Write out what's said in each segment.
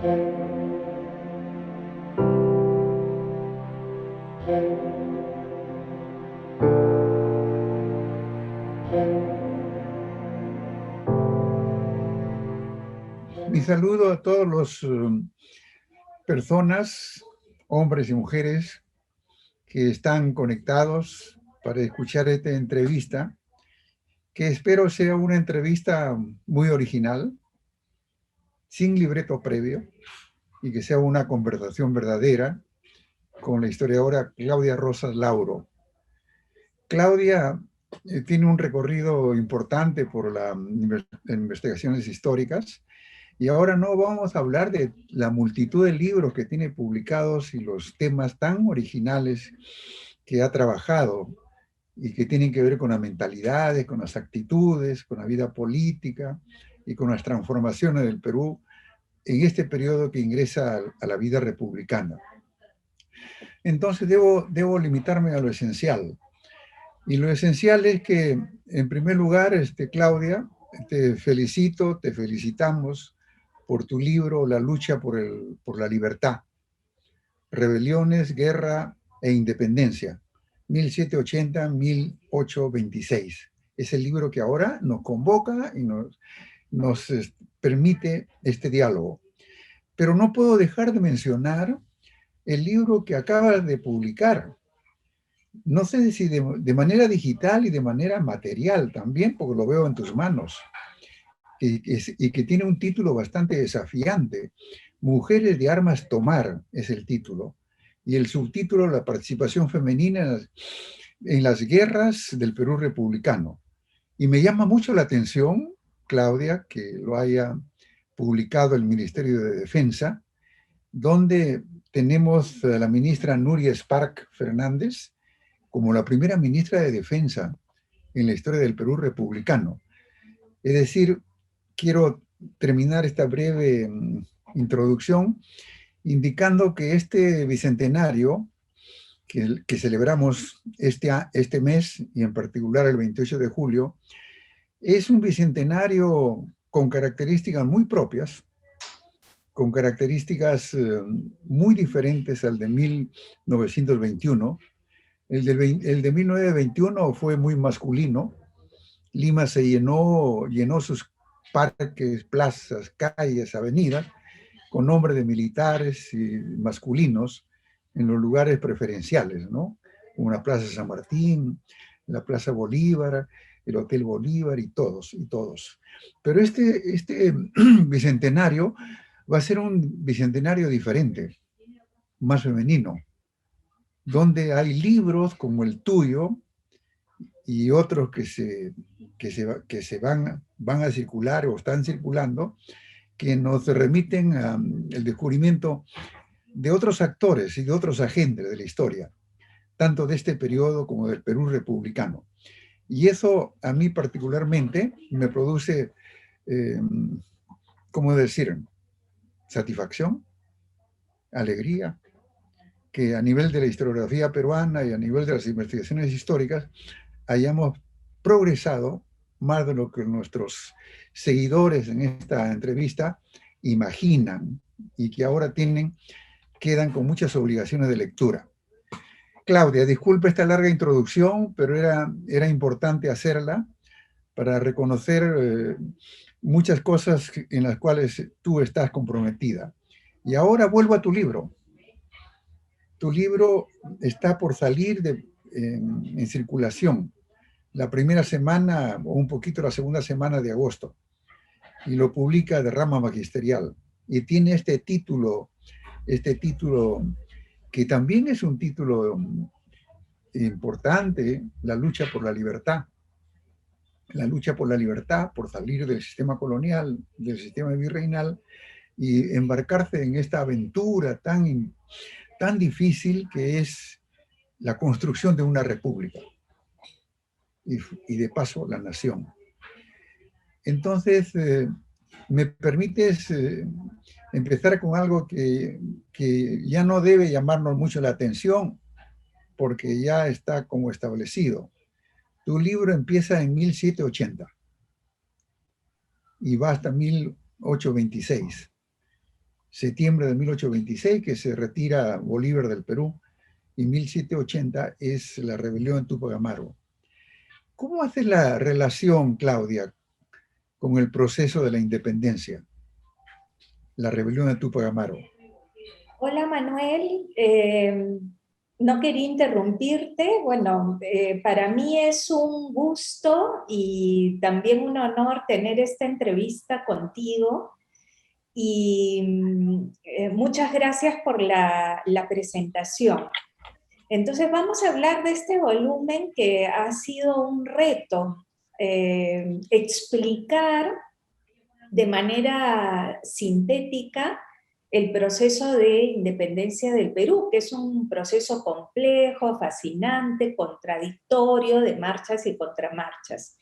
Mi saludo a todos los personas, hombres y mujeres, que están conectados para escuchar esta entrevista, que espero sea una entrevista muy original, sin libreto previo, y que sea una conversación verdadera con la historiadora Claudia Rosas Lauro. Claudia tiene un recorrido importante por las investigaciones históricas, y ahora no vamos a hablar de la multitud de libros que tiene publicados y los temas tan originales que ha trabajado y que tienen que ver con las mentalidades, con las actitudes, con la vida política y con las transformaciones del Perú en este periodo que ingresa a la vida republicana. Entonces debo limitarme a lo esencial. Y lo esencial es que, en primer lugar, Claudia, te felicito, te felicitamos por tu libro La lucha por la libertad, rebeliones, guerra e independencia, 1780-1826. Es el libro que ahora nos convoca y nos permite este diálogo. Pero no puedo dejar de mencionar el libro que acabas de publicar. No sé si de manera digital y de manera material también, porque lo veo en tus manos, y que tiene un título bastante desafiante. Mujeres de armas tomar es el título. Y el subtítulo, la participación femenina en las guerras del Perú republicano. Y me llama mucho la atención, Claudia, que lo haya publicado el Ministerio de Defensa, donde tenemos a la ministra Núria Spark Fernández como la primera ministra de Defensa en la historia del Perú republicano. Es decir, quiero terminar esta breve introducción indicando que este bicentenario que celebramos este mes y en particular el 28 de julio, es un bicentenario con características muy propias, con características muy diferentes al de 1921. El de 1921 fue muy masculino. Lima se llenó sus parques, plazas, calles, avenidas, con nombres de militares y masculinos en los lugares preferenciales, ¿no? Como la Plaza San Martín, la Plaza Bolívar, el Hotel Bolívar y todos, y todos. Pero este bicentenario va a ser un bicentenario diferente, más femenino, donde hay libros como el tuyo y otros que van a circular o están circulando, que nos remiten al descubrimiento de otros actores y de otros agentes de la historia, tanto de este periodo como del Perú republicano. Y eso a mí particularmente me produce, ¿cómo decir?, satisfacción, alegría, que a nivel de la historiografía peruana y a nivel de las investigaciones históricas hayamos progresado más de lo que nuestros seguidores en esta entrevista imaginan y que ahora quedan con muchas obligaciones de lectura. Claudia, disculpe esta larga introducción, pero era importante hacerla para reconocer muchas cosas en las cuales tú estás comprometida. Y ahora vuelvo a tu libro. Tu libro está por salir en circulación la primera semana o un poquito la segunda semana de agosto, y lo publica de Rama Magisterial. Y tiene este título que también es un título importante, La lucha por la libertad. La lucha por la libertad, por salir del sistema colonial, del sistema virreinal, y embarcarse en esta aventura tan difícil que es la construcción de una república y de paso la nación. Entonces, me permites empezar con algo que ya no debe llamarnos mucho la atención porque ya está como establecido. Tu libro empieza en 1780 y va hasta 1826. septiembre de 1826, que se retira Bolívar del Perú, y 1780 es la rebelión en Túpac Amaru. ¿Cómo haces la relación, Claudia, con el proceso de la independencia, la rebelión de Túpac Amaru? Hola Manuel, no quería interrumpirte. Bueno, para mí es un gusto y también un honor tener esta entrevista contigo y muchas gracias por la presentación. Entonces vamos a hablar de este volumen que ha sido un reto, explicar de manera sintética el proceso de independencia del Perú, que es un proceso complejo, fascinante, contradictorio, de marchas y contramarchas.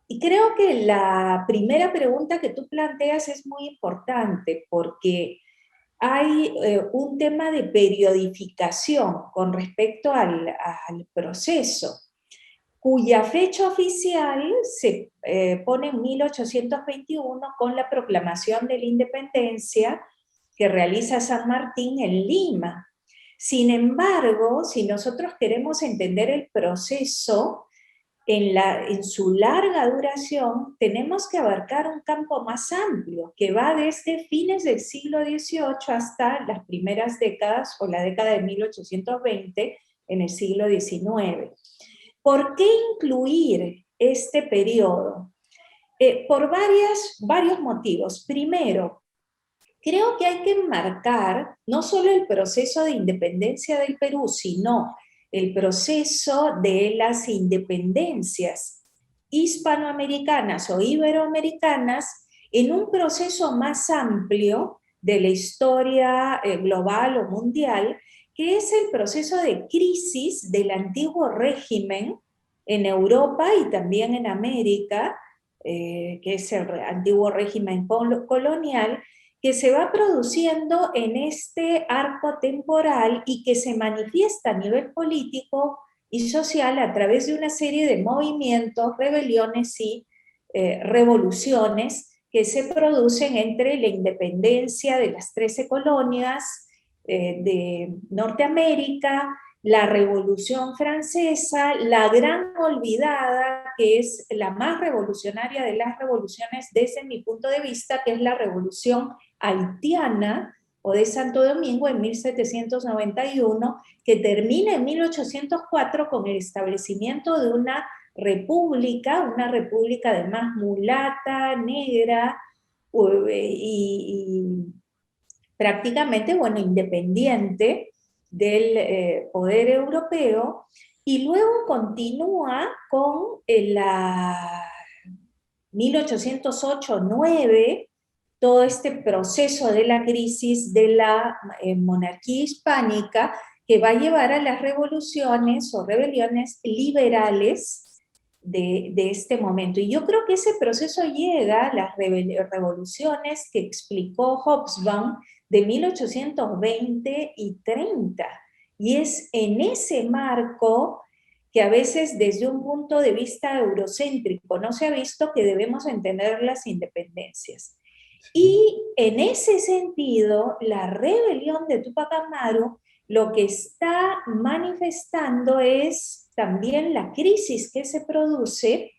Y creo que la primera pregunta que tú planteas es muy importante porque hay un tema de periodificación con respecto al proceso, cuya fecha oficial se pone en 1821 con la proclamación de la independencia que realiza San Martín en Lima. Sin embargo, si nosotros queremos entender el proceso en su larga duración, tenemos que abarcar un campo más amplio, que va desde fines del siglo XVIII hasta las primeras décadas, o la década de 1820, en el siglo XIX. ¿Por qué incluir este periodo? Por varios motivos. Primero, creo que hay que enmarcar no solo el proceso de independencia del Perú, sino el proceso de las independencias hispanoamericanas o iberoamericanas en un proceso más amplio de la historia global o mundial, que es el proceso de crisis del antiguo régimen en Europa y también en América, que es el antiguo régimen colonial, que se va produciendo en este arco temporal y que se manifiesta a nivel político y social a través de una serie de movimientos, rebeliones y revoluciones que se producen entre la independencia de las 13 colonias de Norteamérica, la Revolución Francesa, la gran olvidada, que es la más revolucionaria de las revoluciones desde mi punto de vista, que es la Revolución Haitiana o de Santo Domingo en 1791, que termina en 1804 con el establecimiento de una república además mulata, negra y prácticamente, bueno, independiente del poder europeo, y luego continúa con la 1808-9, todo este proceso de la crisis de la monarquía hispánica que va a llevar a las revoluciones o rebeliones liberales de este momento. Y yo creo que ese proceso llega a las revoluciones que explicó Hobsbawm de 1820 y 30. Y es en ese marco que a veces desde un punto de vista eurocéntrico no se ha visto que debemos entender las independencias. Y en ese sentido, la rebelión de Túpac Amaru lo que está manifestando es también la crisis que se produce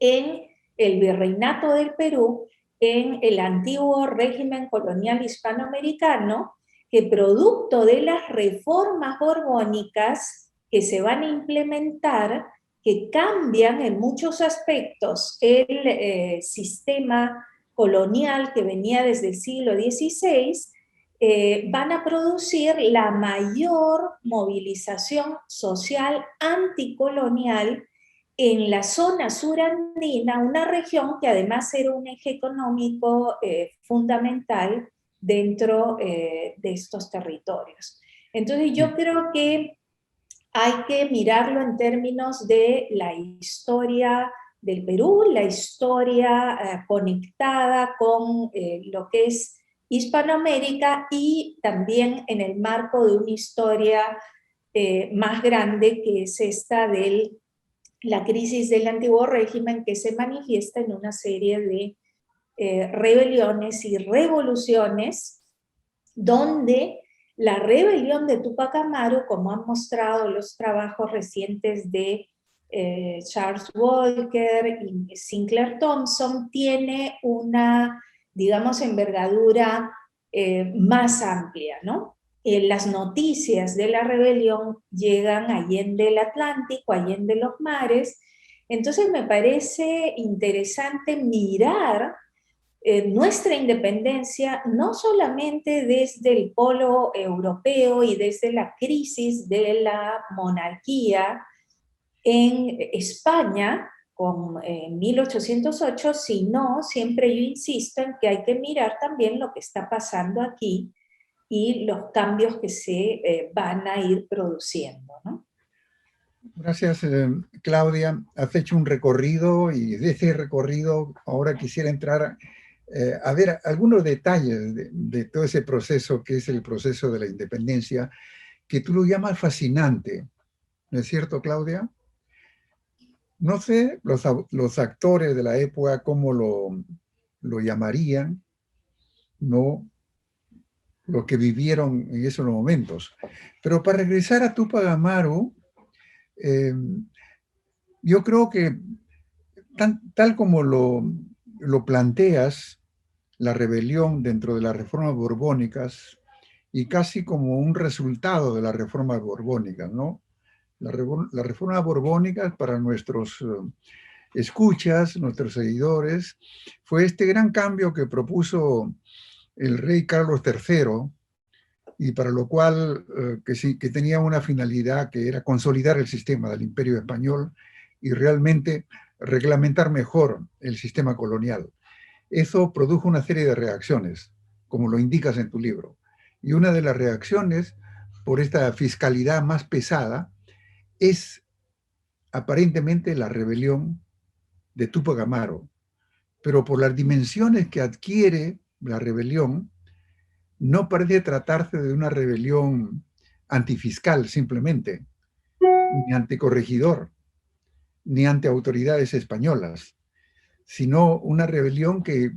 en el virreinato del Perú, en el antiguo régimen colonial hispanoamericano, que producto de las reformas borbónicas que se van a implementar, que cambian en muchos aspectos el sistema colonial que venía desde el siglo XVI, van a producir la mayor movilización social anticolonial en la zona surandina, una región que además era un eje económico fundamental dentro de estos territorios. Entonces yo creo que hay que mirarlo en términos de la historia del Perú, la historia conectada con lo que es Hispanoamérica y también en el marco de una historia más grande que es esta de la crisis del antiguo régimen que se manifiesta en una serie de rebeliones y revoluciones donde la rebelión de Túpac Amaru, como han mostrado los trabajos recientes de Charles Walker y Sinclair Thompson, tiene una, digamos, envergadura más amplia, ¿no? Las noticias de la rebelión llegan allende el Atlántico, allende los mares. Entonces me parece interesante mirar nuestra independencia no solamente desde el polo europeo y desde la crisis de la monarquía en España con 1808, sino siempre yo insisto en que hay que mirar también lo que está pasando aquí y los cambios que se van a ir produciendo, ¿no? Gracias, Claudia. Has hecho un recorrido y de ese recorrido ahora quisiera entrar a ver algunos detalles de todo ese proceso que es el proceso de la independencia, que tú lo llamas fascinante. ¿No es cierto, Claudia? No sé los actores de la época cómo lo llamarían, ¿no? Lo que vivieron en esos momentos. Pero para regresar a Túpac Amaru, eh, yo creo que tal como lo planteas, la rebelión dentro de las reformas borbónicas y casi como un resultado de las reformas borbónicas, ¿no? La reforma borbónica para nuestros escuchas, nuestros seguidores, fue este gran cambio que propuso el rey Carlos III y para lo cual que tenía una finalidad que era consolidar el sistema del imperio español y realmente reglamentar mejor el sistema colonial. Eso produjo una serie de reacciones, como lo indicas en tu libro. Y una de las reacciones por esta fiscalidad más pesada es aparentemente la rebelión de Túpac Amaru. Pero por las dimensiones que adquiere la rebelión, no parece tratarse de una rebelión antifiscal simplemente, ni anticorregidor, ni ante autoridades españolas, sino una rebelión que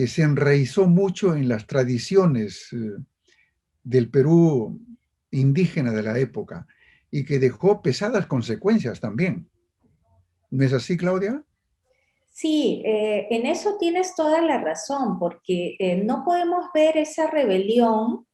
se enraizó mucho en las tradiciones del Perú indígena de la época y que dejó pesadas consecuencias también. ¿No es así, Claudia? Sí, en eso tienes toda la razón, porque no podemos ver esa rebelión,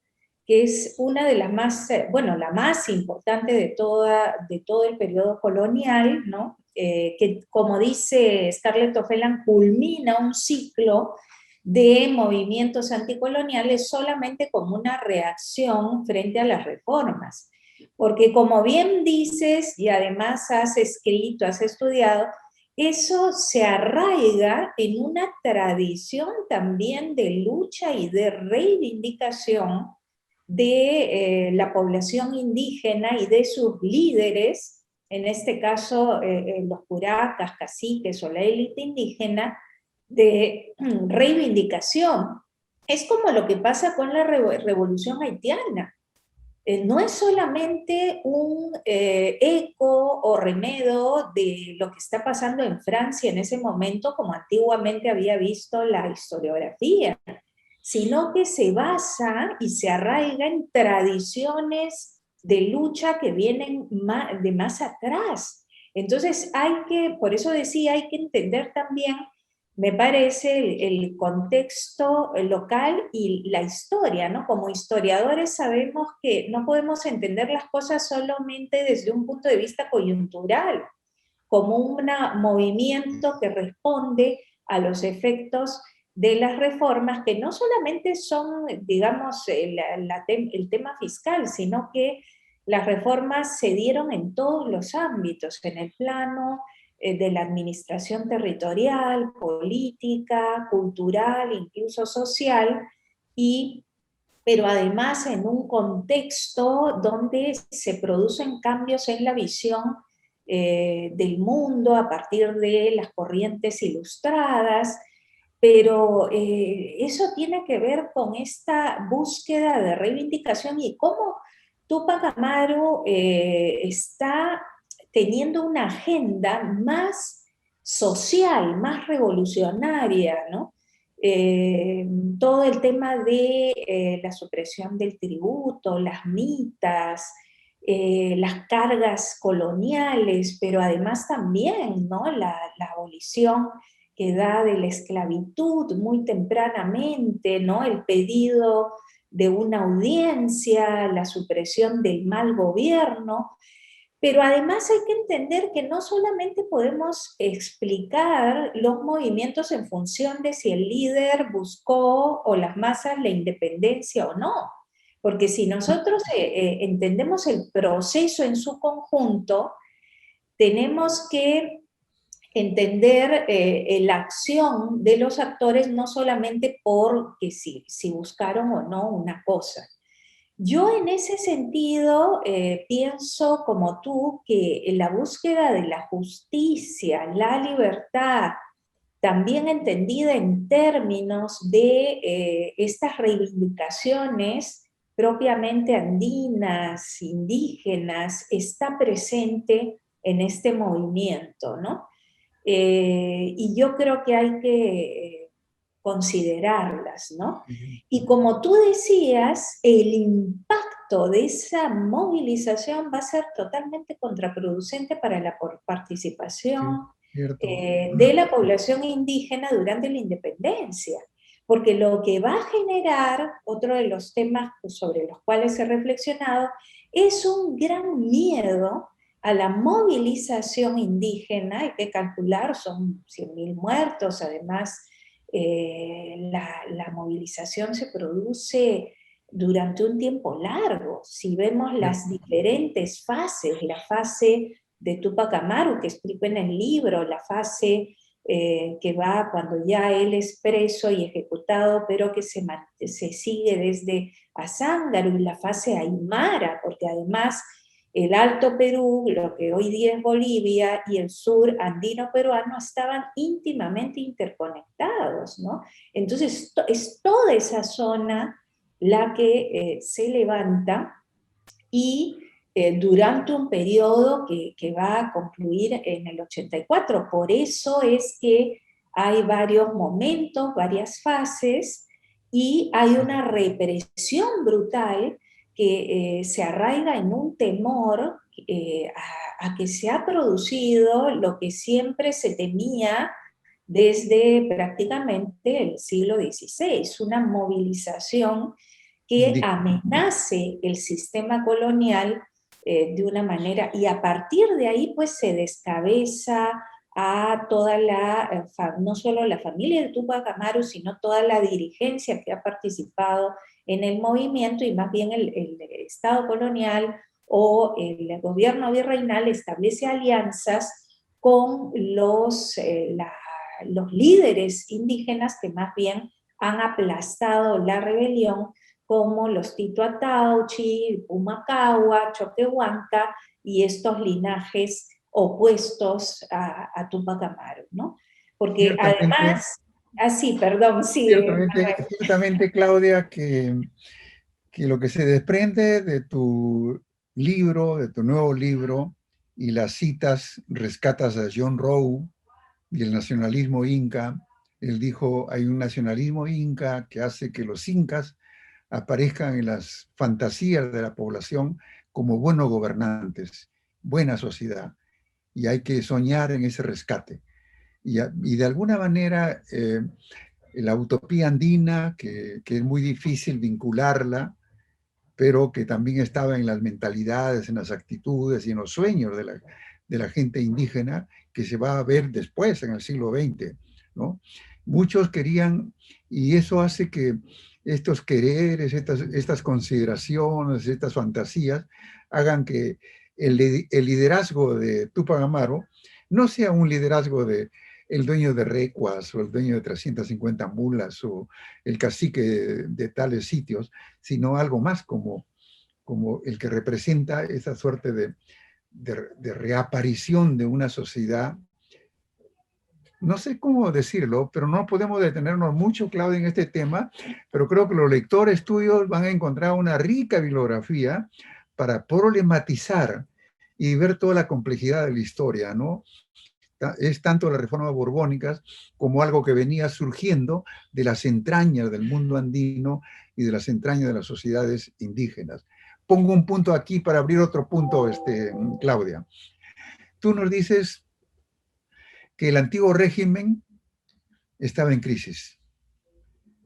que es una de las más, bueno, la más importante de todo el periodo colonial, ¿no? Que como dice Scarlett O'Fellan, culmina un ciclo de movimientos anticoloniales solamente como una reacción frente a las reformas. Porque como bien dices, y además has escrito, has estudiado, eso se arraiga en una tradición también de lucha y de reivindicación de la población indígena y de sus líderes, en este caso los curacas, caciques o la élite indígena, de reivindicación. Es como lo que pasa con la revolución haitiana. No es solamente un eco o remedo de lo que está pasando en Francia en ese momento, como antiguamente había visto la historiografía, sino que se basa y se arraiga en tradiciones de lucha que vienen de más atrás. Entonces por eso decía, hay que entender también, me parece, el contexto local y la historia, ¿no? Como historiadores sabemos que no podemos entender las cosas solamente desde un punto de vista coyuntural, como un movimiento que responde a los efectos de las reformas, que no solamente son, digamos, el tema fiscal, sino que las reformas se dieron en todos los ámbitos, en el plano de la administración territorial, política, cultural, incluso social, pero además en un contexto donde se producen cambios en la visión del mundo a partir de las corrientes ilustradas, pero eso tiene que ver con esta búsqueda de reivindicación y cómo Túpac Amaru está teniendo una agenda más social, más revolucionaria, ¿no? eh, todo el tema de la supresión del tributo, las mitas, las cargas coloniales, pero además también, ¿no?, la abolición que da de la esclavitud muy tempranamente, ¿no?, el pedido de una audiencia, la supresión del mal gobierno, pero además hay que entender que no solamente podemos explicar los movimientos en función de si el líder buscó o las masas la independencia o no, porque si nosotros entendemos el proceso en su conjunto, tenemos que entender la acción de los actores no solamente por que si buscaron o no una cosa. Yo en ese sentido pienso como tú que en la búsqueda de la justicia, la libertad, también entendida en términos de estas reivindicaciones propiamente andinas, indígenas, está presente en este movimiento, ¿no? Y yo creo que hay que considerarlas, ¿no? Y como tú decías, el impacto de esa movilización va a ser totalmente contraproducente para la Sí, participación cierto. de la población indígena durante la independencia, porque lo que va a generar, otro de los temas sobre los cuales he reflexionado, es un gran miedo a la movilización indígena. Hay que calcular, son 100.000 muertos, además la movilización se produce durante un tiempo largo. Si vemos las diferentes fases, la fase de Tupac Amaru, que explico en el libro, la fase que va cuando ya él es preso y ejecutado, pero que se sigue desde Azángaro, y la fase Aymara, porque además el Alto Perú, lo que hoy día es Bolivia, y el sur andino peruano estaban íntimamente interconectados, ¿no? Entonces es toda esa zona la que se levanta y durante un periodo que va a concluir en el 84. Por eso es que hay varios momentos, varias fases, y hay una represión brutal que se arraiga en un temor a que se ha producido lo que siempre se temía desde prácticamente el siglo XVI, una movilización que amenace el sistema colonial de una manera, y a partir de ahí pues se descabeza a toda no solo la familia de Tupac Amaru, sino toda la dirigencia que ha participado en el movimiento, y más bien el Estado colonial o el gobierno virreinal establece alianzas con los líderes indígenas que más bien han aplastado la rebelión, como los Tito Atauchi, Pumacahua, Choquehuanca, y estos linajes opuestos a Tupac Amaru, ¿no? Porque Ciertamente, además, así, perdón, sí, ciertamente, Claudia, que lo que se desprende de tu libro, de tu nuevo libro, y las citas rescatas a John Rowe y el nacionalismo inca. Él dijo, hay un nacionalismo inca que hace que los incas aparezcan en las fantasías de la población como buenos gobernantes, buena sociedad, y hay que soñar en ese rescate. Y de alguna manera, la utopía andina, que es muy difícil vincularla, pero que también estaba en las mentalidades, en las actitudes y en los sueños de la gente indígena, que se va a ver después, en el siglo XX, ¿no? Muchos querían, y eso hace que estos quereres, estas consideraciones, estas fantasías, hagan que el liderazgo de Tupac Amaru no sea un liderazgo de el dueño de Recuas o el dueño de 350 mulas o el cacique de tales sitios, sino algo más como el que representa esa suerte de reaparición de una sociedad. No sé cómo decirlo, pero no podemos detenernos mucho, Claudia, en este tema, pero creo que los lectores tuyos van a encontrar una rica bibliografía para problematizar y ver toda la complejidad de la historia, ¿no? Es tanto las reformas borbónicas como algo que venía surgiendo de las entrañas del mundo andino y de las entrañas de las sociedades indígenas. Pongo un punto aquí para abrir otro punto, Claudia. Tú nos dices que el antiguo régimen estaba en crisis,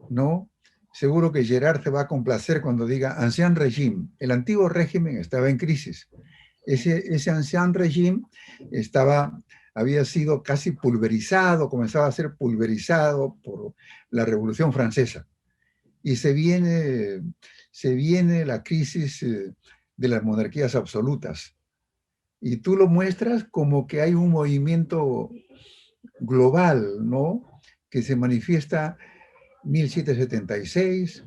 ¿no? Seguro que Gerard se va a complacer cuando diga ancien régime. El antiguo régimen estaba en crisis. Ese ancien régime había sido casi pulverizado, comenzaba a ser pulverizado por la Revolución Francesa. Y se viene la crisis de las monarquías absolutas. Y tú lo muestras como que hay un movimiento global, ¿no? Que se manifiesta 1776,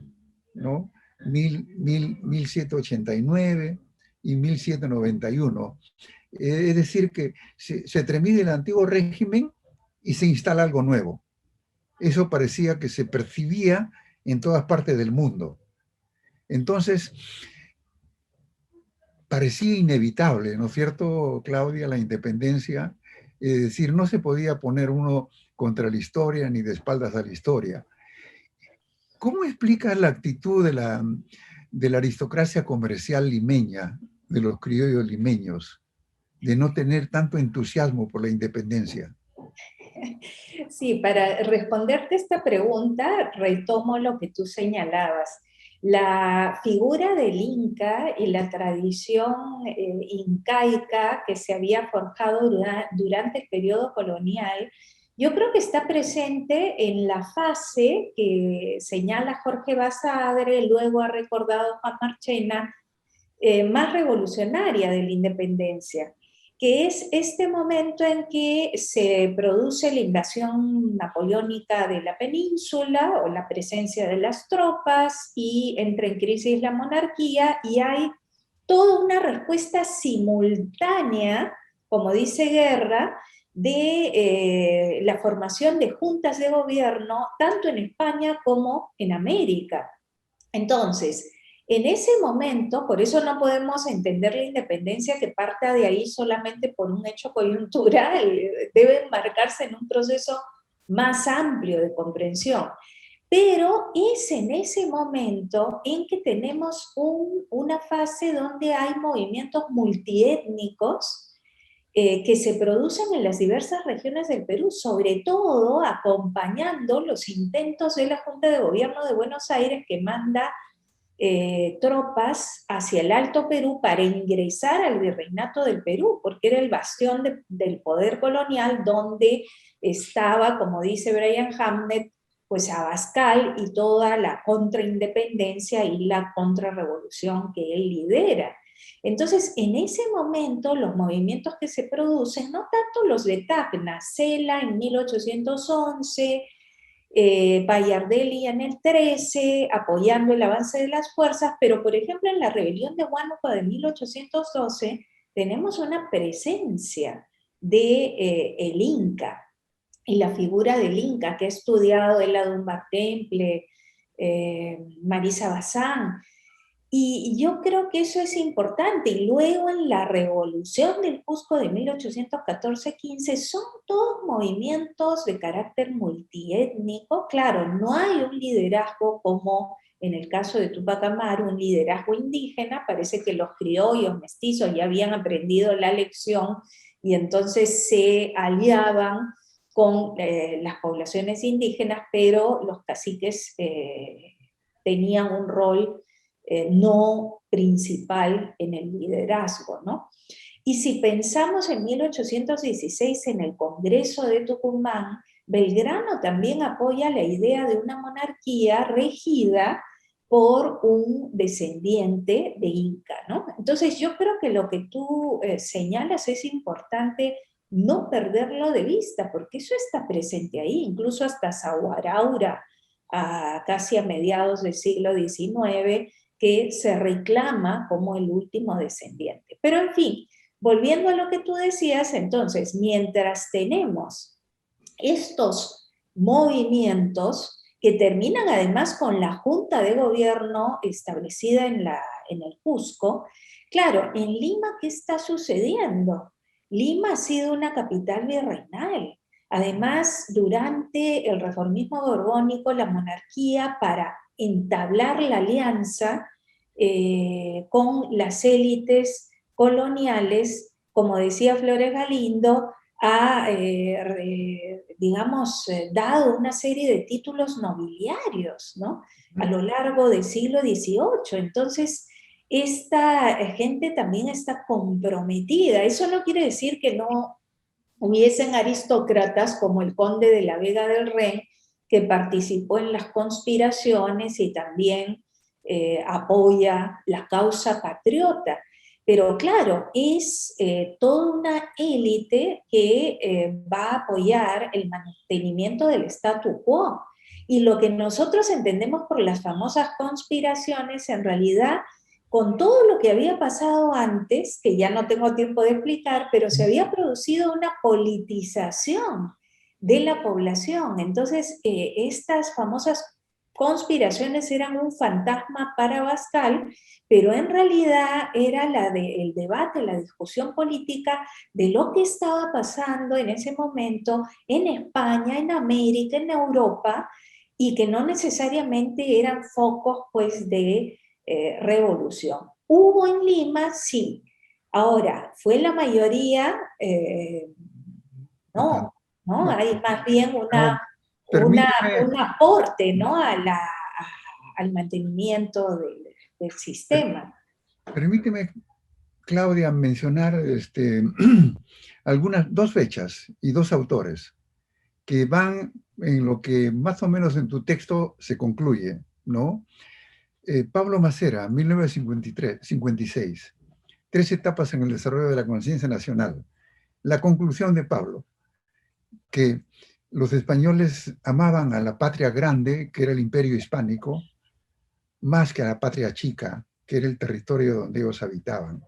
¿no? 1789 y 1791. Es decir, que se termina el antiguo régimen y se instala algo nuevo. Eso parecía que se percibía en todas partes del mundo. Entonces, parecía inevitable, ¿no es cierto, Claudia, la independencia? Es decir, no se podía poner uno contra la historia ni de espaldas a la historia. ¿Cómo explicas la actitud de la aristocracia comercial limeña, de los criollos limeños, de no tener tanto entusiasmo por la independencia? Sí, para responderte esta pregunta, retomo lo que tú señalabas. La figura del Inca y la tradición incaica que se había forjado durante el periodo colonial, yo creo que está presente en la fase que señala Jorge Basadre, luego ha recordado Juan Marchena, más revolucionaria de la independencia, que es este momento en que se produce la invasión napoleónica de la península o la presencia de las tropas y entra en crisis la monarquía y hay toda una respuesta simultánea, como dice Guerra, de la formación de juntas de gobierno tanto en España como en América. Entonces, en ese momento, por eso no podemos entender la independencia que parta de ahí solamente por un hecho coyuntural, debe enmarcarse en un proceso más amplio de comprensión. Pero es en ese momento en que tenemos una fase donde hay movimientos multiétnicos que se producen en las diversas regiones del Perú, sobre todo acompañando los intentos de la Junta de Gobierno de Buenos Aires que manda tropas hacia el Alto Perú para ingresar al virreinato del Perú, porque era el bastión del poder colonial donde estaba, como dice Brian Hamnet, pues Abascal y toda la contraindependencia y la contrarrevolución que él lidera. Entonces, en ese momento, los movimientos que se producen, no tanto los de Tacna, Cela en 1811, Bayardelli en el 13, apoyando el avance de las fuerzas, pero por ejemplo en la rebelión de Huánuco de 1812 tenemos una presencia de el Inca y la figura del Inca que ha estudiado Ella Dunbar Temple, Marisa Bazán, y yo creo que eso es importante. Y luego en la revolución del Cusco de 1814-15 son todos movimientos de carácter multiétnico. Claro, no hay un liderazgo como en el caso de Tupac Amaru, un liderazgo indígena. Parece que los criollos mestizos ya habían aprendido la lección y entonces se aliaban con las poblaciones indígenas, pero los caciques tenían un rol no principal en el liderazgo, ¿no? Y si pensamos en 1816 en el Congreso de Tucumán, Belgrano también apoya la idea de una monarquía regida por un descendiente de Inca, ¿no? Entonces yo creo que lo que tú señalas es importante no perderlo de vista, porque eso está presente ahí, incluso hasta Sahuaraura, casi a mediados del siglo XIX, que se reclama como el último descendiente. Pero en fin, volviendo a lo que tú decías, entonces, mientras tenemos estos movimientos que terminan además con la junta de gobierno establecida en el Cusco, claro, en Lima, ¿qué está sucediendo? Lima ha sido una capital virreinal. Además, durante el reformismo borbónico, la monarquía, para entablar la alianza con las élites coloniales, como decía Flores Galindo, ha, digamos, dado una serie de títulos nobiliarios, ¿no? A lo largo del siglo XVIII. Entonces, esta gente también está comprometida. Eso no quiere decir que no hubiesen aristócratas como el conde de la Vega del Rey, que participó en las conspiraciones y también apoya la causa patriota. Pero claro, es toda una élite que va a apoyar el mantenimiento del statu quo. Y lo que nosotros entendemos por las famosas conspiraciones, en realidad, con todo lo que había pasado antes, que ya no tengo tiempo de explicar, pero se había producido una politización de la población. Entonces, estas famosas conspiraciones eran un fantasma para Bascal, pero en realidad era el debate, la discusión política de lo que estaba pasando en ese momento en España, en América, en Europa, y que no necesariamente eran focos pues de revolución. ¿Hubo en Lima? Sí. Ahora, ¿fue la mayoría? No tanto. No, ¿no? No, Hay más bien no, permíteme, un aporte, ¿no? Al mantenimiento del per- sistema. permíteme, Claudia, mencionar dos fechas y dos autores que van en lo que más o menos en tu texto se concluye, ¿no? Pablo Macera, 1956, Tres etapas en el desarrollo de la conciencia nacional. La conclusión de Pablo, que los españoles amaban a la patria grande, que era el imperio hispánico, más que a la patria chica, que era el territorio donde ellos habitaban.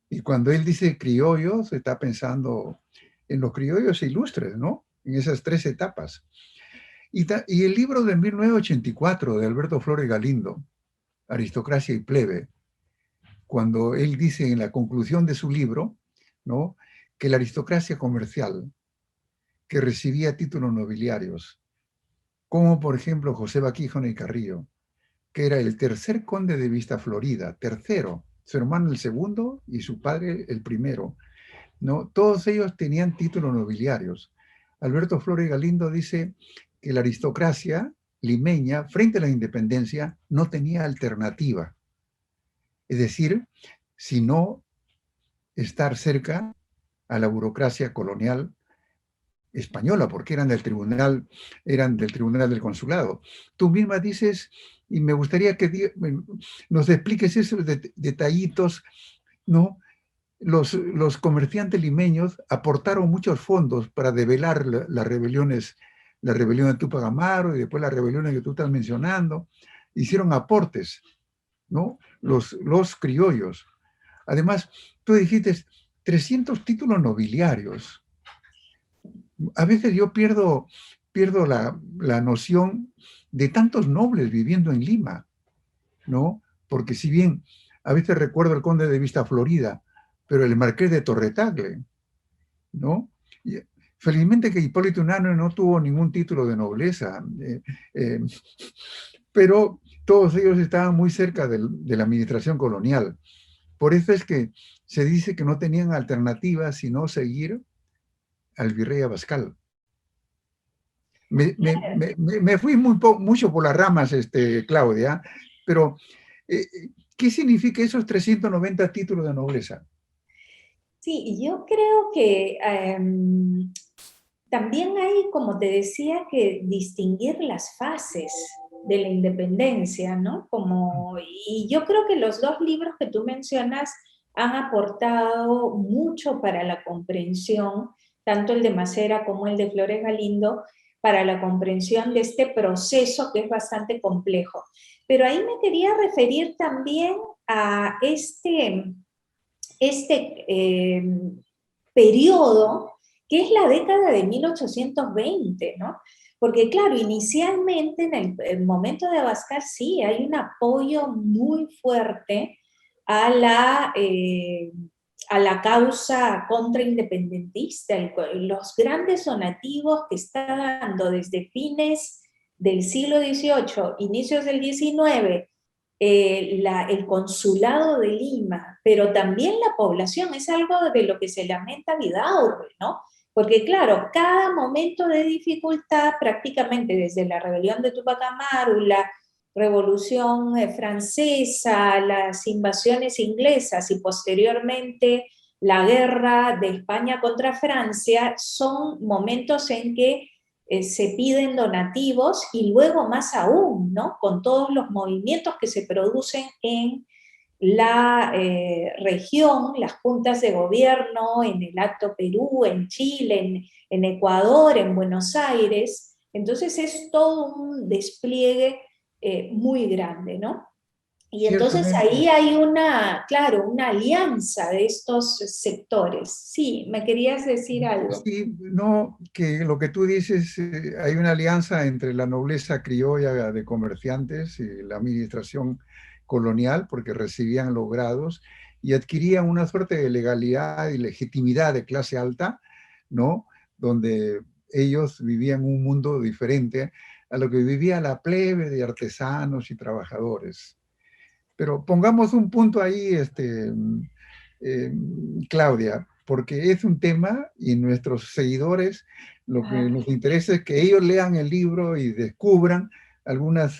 Y cuando él dice criollos, está pensando en los criollos ilustres, ¿no? En esas tres etapas. Y el libro de 1984 de Alberto Flores Galindo, Aristocracia y Plebe, cuando él dice en la conclusión de su libro, ¿no?, que la aristocracia comercial, que recibía títulos nobiliarios, como por ejemplo José Baquijano y Carrillo, que era el tercer conde de Vista Florida, tercero, su hermano el segundo y su padre el primero, ¿no? Todos ellos tenían títulos nobiliarios. Alberto Flores Galindo dice que la aristocracia limeña, frente a la independencia, no tenía alternativa. Es decir, sino estar cerca a la burocracia colonial española, porque eran del Tribunal del Consulado. Tú misma dices, y me gustaría que nos expliques esos detallitos, ¿no? Los comerciantes limeños aportaron muchos fondos para develar las rebeliones, la rebelión de Túpac Amaru y después las rebeliones que tú estás mencionando. Hicieron aportes, ¿no? Los criollos. Además, tú dijiste 300 títulos nobiliarios. A veces yo pierdo la noción de tantos nobles viviendo en Lima, ¿no? Porque si bien a veces recuerdo el conde de Vista Florida, pero el marqués de Torretagle, ¿no? Y, felizmente que Hipólito Unanue no tuvo ningún título de nobleza, eh, pero todos ellos estaban muy cerca de la administración colonial. Por eso es que se dice que no tenían alternativa sino seguir al virrey Abascal. Me fui mucho por las ramas, Claudia, pero eh, ¿qué significa esos 390 títulos de nobleza? Sí, yo creo que también hay, como te decía, que distinguir las fases de la independencia, ¿no? Y yo creo que los dos libros que tú mencionas han aportado mucho para la comprensión, tanto el de Macera como el de Flores Galindo, para la comprensión de este proceso que es bastante complejo. Pero ahí me quería referir también a este periodo que es la década de 1820, ¿no? Porque claro, inicialmente en el momento de Abascal sí hay un apoyo muy fuerte a a la causa contraindependentista, los grandes donativos que está dando desde fines del siglo XVIII, inicios del XIX, el consulado de Lima, pero también la población, es algo de lo que se lamenta Vidaurre, ¿no? Porque claro, cada momento de dificultad, prácticamente desde la rebelión de Tupac Amaru, la Revolución Francesa, las invasiones inglesas y posteriormente la guerra de España contra Francia, son momentos en que se piden donativos y luego más aún, ¿no? Con todos los movimientos que se producen en la región, las juntas de gobierno, en el Alto Perú, en Chile, en Ecuador, en Buenos Aires. Entonces es todo un despliegue muy grande, ¿no? Y entonces ahí Ciertamente. hay una, claro, una alianza de estos sectores. Sí, me querías decir algo. Sí, no, que lo que tú dices, hay una alianza entre la nobleza criolla de comerciantes y la administración colonial, porque recibían los grados y adquirían una suerte de legalidad y legitimidad de clase alta, ¿no? Donde ellos vivían un mundo diferente a lo que vivía la plebe de artesanos y trabajadores. Pero pongamos un punto ahí, eh, Claudia, porque es un tema y nuestros seguidores lo que Ah, nos interesa es que ellos lean el libro y descubran algunas,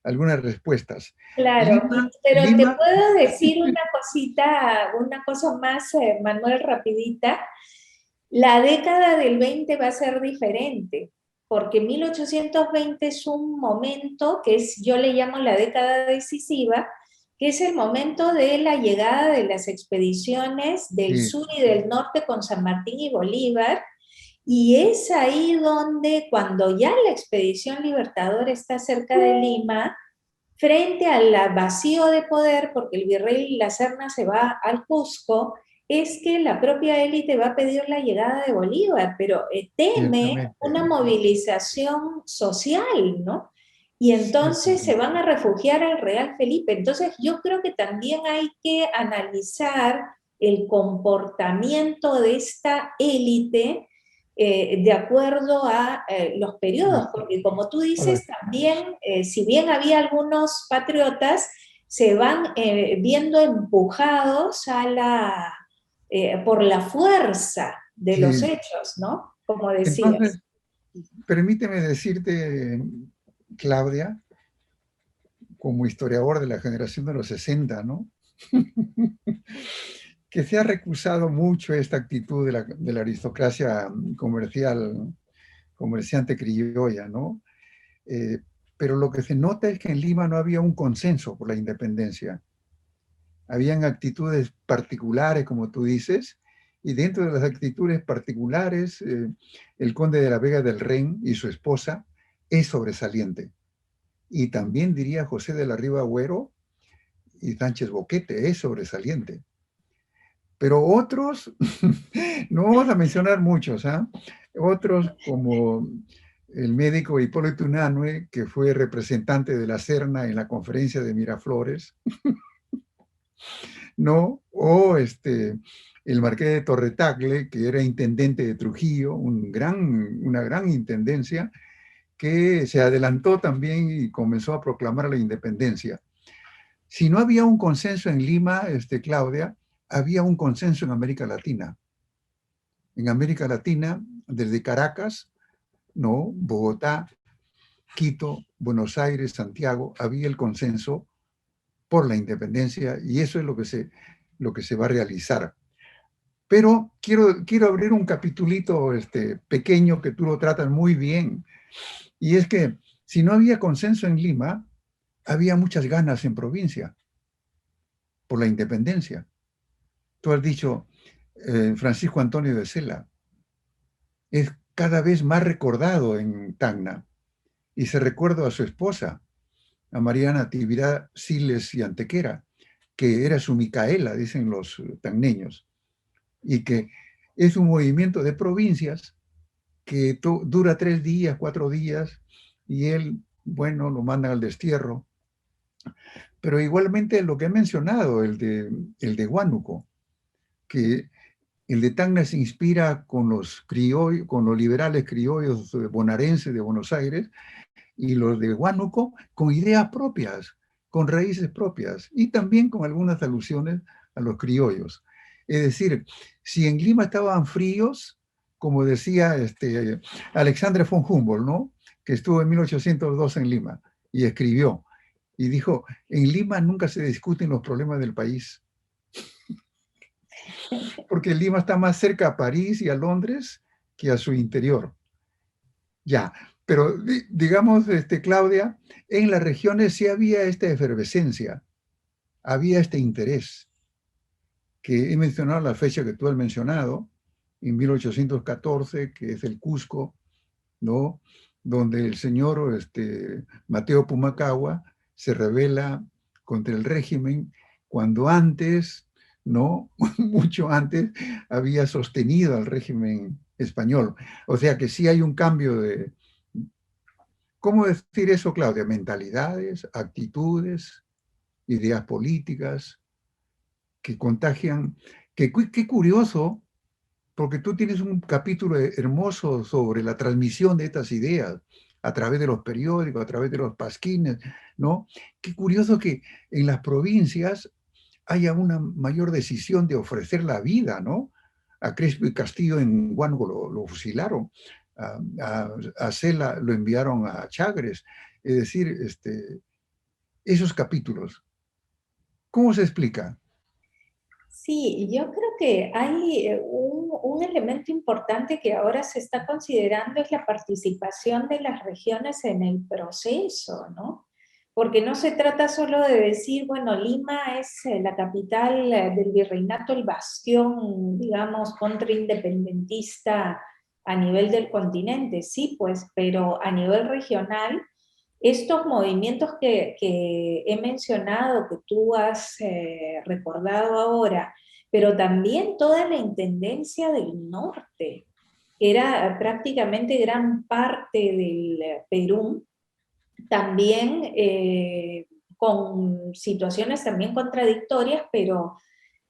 algunas respuestas. claro, Lima, pero te Lima, puedo decir una cosita, una cosa más, Manuel, rapidita. La década del 20 va a ser diferente, porque 1820 es un momento que es, yo le llamo la década decisiva, que es el momento de la llegada de las expediciones del sí, sur y del norte con San Martín y Bolívar, y es ahí donde, cuando ya la expedición libertadora está cerca de Lima, frente al vacío de poder, porque el virrey La Serna se va al Cusco, es que la propia élite va a pedir la llegada de Bolívar, pero teme ciertamente, una movilización social, ¿no? Y entonces se ciertamente. van a refugiar al Real Felipe. Entonces yo creo que también hay que analizar el comportamiento de esta élite de acuerdo a los periodos, porque como tú Ahora, dices, también, si bien había algunos patriotas, se van viendo empujados por la fuerza de los sí, hechos, ¿no? Como decías. entonces, permíteme decirte, Claudia, como historiador de la generación de los 60, ¿no? Que se ha recusado mucho esta actitud de la aristocracia comercial, comerciante criolla, ¿no? Eh, pero lo que se nota es que en Lima no había un consenso por la independencia. Habían actitudes particulares, como tú dices, y dentro de las actitudes particulares, el conde de la Vega del Ren y su esposa es sobresaliente. Y también diría José de la Riva Agüero y Sánchez Boquete es sobresaliente. Pero otros, no vamos a mencionar muchos, ¿ah? Otros como el médico Hipólito Unanue, que fue representante de la Serna en la conferencia de Miraflores, ¿no? O el marqués de Torretagle, que era intendente de Trujillo, una gran intendencia, que se adelantó también y comenzó a proclamar la independencia. Si no había un consenso en Lima, Claudia, había un consenso en América Latina. En América Latina, desde Caracas, ¿no? Bogotá, Quito, Buenos Aires, Santiago, había el consenso por la independencia y eso es lo que se va a realizar. Pero quiero abrir un capitulito pequeño que tú lo tratas muy bien. Y es que si no había consenso en Lima, había muchas ganas en provincia por la independencia. Tú has dicho, Francisco Antonio de Sela es cada vez más recordado en Tacna y se recuerda a su esposa, a Mariana Natividad Siles y Antequera, que era su Micaela, dicen los tacneños, y que es un movimiento de provincias que dura 3 días, 4 días, y él, bueno, lo mandan al destierro. Pero igualmente lo que he mencionado, el de Huánuco, que el de Tacna se inspira con los con los liberales criollos bonaerenses de Buenos Aires, y los de Huánuco con ideas propias, con raíces propias, y también con algunas alusiones a los criollos. Es decir, si en Lima estaban fríos, como decía Alexandre von Humboldt, ¿no? Que estuvo en 1802 en Lima y escribió, y dijo, en Lima nunca se discuten los problemas del país, porque Lima está más cerca a París y a Londres que a su interior. Ya, pero digamos, Claudia, en las regiones sí había esta efervescencia, había este interés, que he mencionado la fecha que tú has mencionado, en 1814, que es el Cusco, ¿no? Donde el señor Mateo Pumacahua se rebela contra el régimen, cuando antes, ¿no? Mucho antes, había sostenido al régimen español. O sea que sí hay un cambio de, ¿cómo decir eso, Claudia? Mentalidades, actitudes, ideas políticas que contagian. Qué curioso, porque tú tienes un capítulo hermoso sobre la transmisión de estas ideas a través de los periódicos, a través de los pasquines, ¿no? Qué curioso que en las provincias haya una mayor decisión de ofrecer la vida, ¿no? A Crespo y Castillo en Huánuco lo fusilaron, a Cela lo enviaron a Chagres. Es decir, esos capítulos, ¿cómo se explica? Sí, yo creo que hay un elemento importante que ahora se está considerando es la participación de las regiones en el proceso, ¿no? Porque no se trata solo de decir, bueno, Lima es la capital del virreinato, el bastión, digamos, contraindependentista a nivel del continente, sí, pues, pero a nivel regional estos movimientos que he mencionado, que tú has recordado ahora, pero también toda la intendencia del norte, que era prácticamente gran parte del Perú, también con situaciones también contradictorias, pero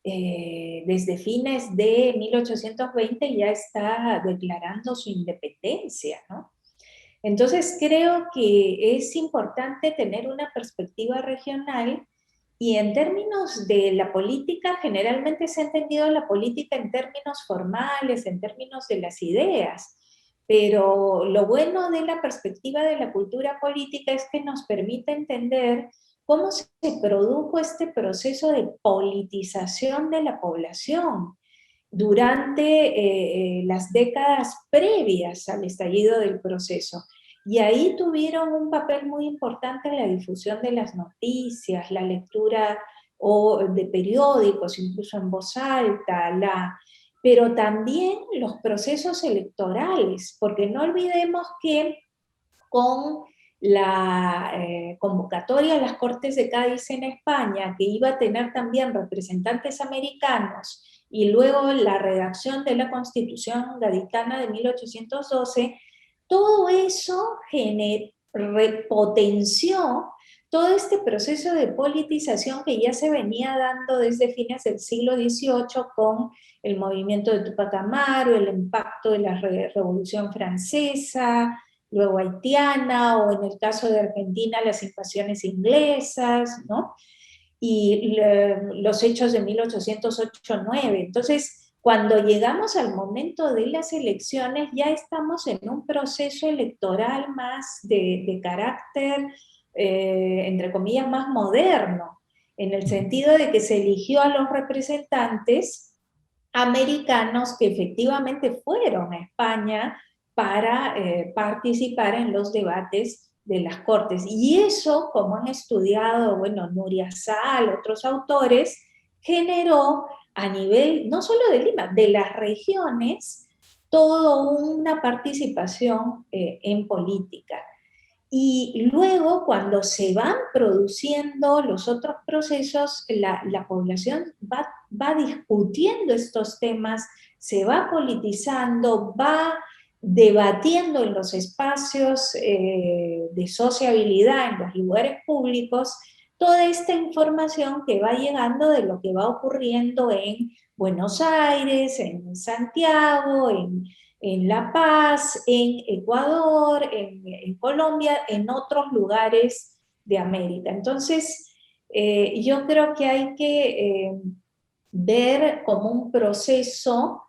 desde fines de 1820 ya está declarando su independencia, ¿no? Entonces creo que es importante tener una perspectiva regional y en términos de la política, generalmente se ha entendido la política en términos formales, en términos de las ideas, pero lo bueno de la perspectiva de la cultura política es que nos permite entender cómo se produjo este proceso de politización de la población durante las décadas previas al estallido del proceso. Y ahí tuvieron un papel muy importante en la difusión de las noticias, la lectura o de periódicos, incluso en voz alta, pero también los procesos electorales, porque no olvidemos que con la convocatoria a las Cortes de Cádiz en España, que iba a tener también representantes americanos, y luego la redacción de la Constitución Gaditana de 1812, todo eso repotenció todo este proceso de politización que ya se venía dando desde fines del siglo XVIII con el movimiento de Tupac Amaru, el impacto de la Revolución Francesa, luego haitiana, o en el caso de Argentina, las invasiones inglesas, ¿no? Y los hechos de 1808-9. Entonces, cuando llegamos al momento de las elecciones, ya estamos en un proceso electoral más de carácter, entre comillas, más moderno, en el sentido de que se eligió a los representantes americanos que efectivamente fueron a España para participar en los debates de las Cortes. Y eso, como han estudiado, bueno, Nuria Sal, otros autores, generó a nivel, no solo de Lima, de las regiones, toda una participación en política. Y luego, cuando se van produciendo los otros procesos, la población va discutiendo estos temas, se va politizando, va debatiendo en los espacios de sociabilidad, en los lugares públicos, toda esta información que va llegando de lo que va ocurriendo en Buenos Aires, en Santiago, en La Paz, en Ecuador, en Colombia, en otros lugares de América. Entonces, yo creo que hay que ver como un proceso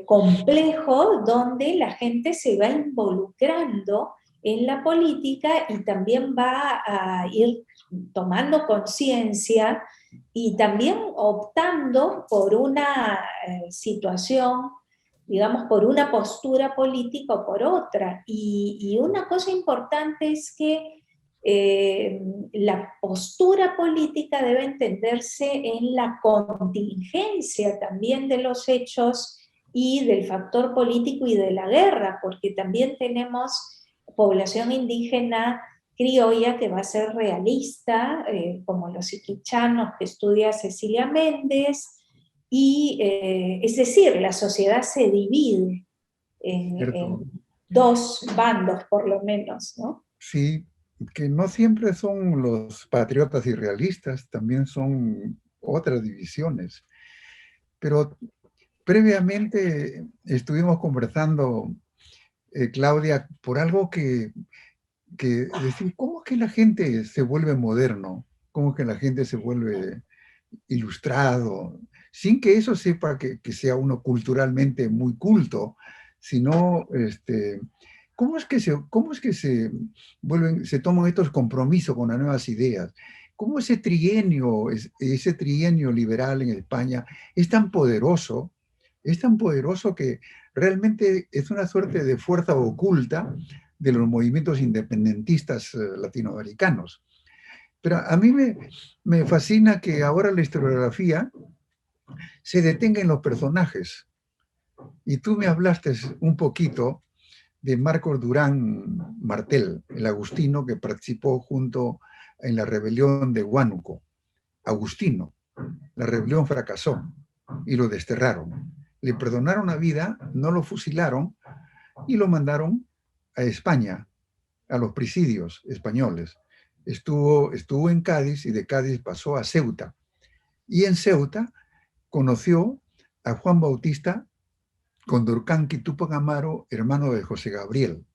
complejo donde la gente se va involucrando en la política y también va a ir tomando conciencia y también optando por una situación, digamos, por una postura política o por otra. Y una cosa importante es que la postura política debe entenderse en la contingencia también de los hechos y del factor político y de la guerra, porque también tenemos población indígena criolla que va a ser realista, como los iquichanos que estudia Cecilia Méndez, y es decir, la sociedad se divide ¿cierto? en dos bandos por lo menos, ¿no? Sí, que no siempre son los patriotas y realistas, también son otras divisiones. Pero previamente estuvimos conversando, Claudia, por algo que decir, ¿cómo es que la gente se vuelve moderno? ¿Cómo es que la gente se vuelve ilustrado? Sin que eso sepa que sea uno culturalmente muy culto, sino cómo es que se vuelven, se toman estos compromisos con las nuevas ideas. ¿Cómo ese trienio liberal en España es tan poderoso que realmente es una suerte de fuerza oculta de los movimientos independentistas latinoamericanos? Pero a mí me fascina que ahora la historiografía se detenga en los personajes. Y tú me hablaste un poquito de Marcos Durán Martel, el agustino que participó junto en la rebelión de Huánuco. Agustino, la rebelión fracasó y lo desterraron. Le perdonaron la vida, no lo fusilaron y lo mandaron a España, a los presidios españoles. Estuvo en Cádiz y de Cádiz pasó a Ceuta. Y en Ceuta conoció a Juan Bautista Condorcanqui Túpac Amaro, hermano de José Gabriel,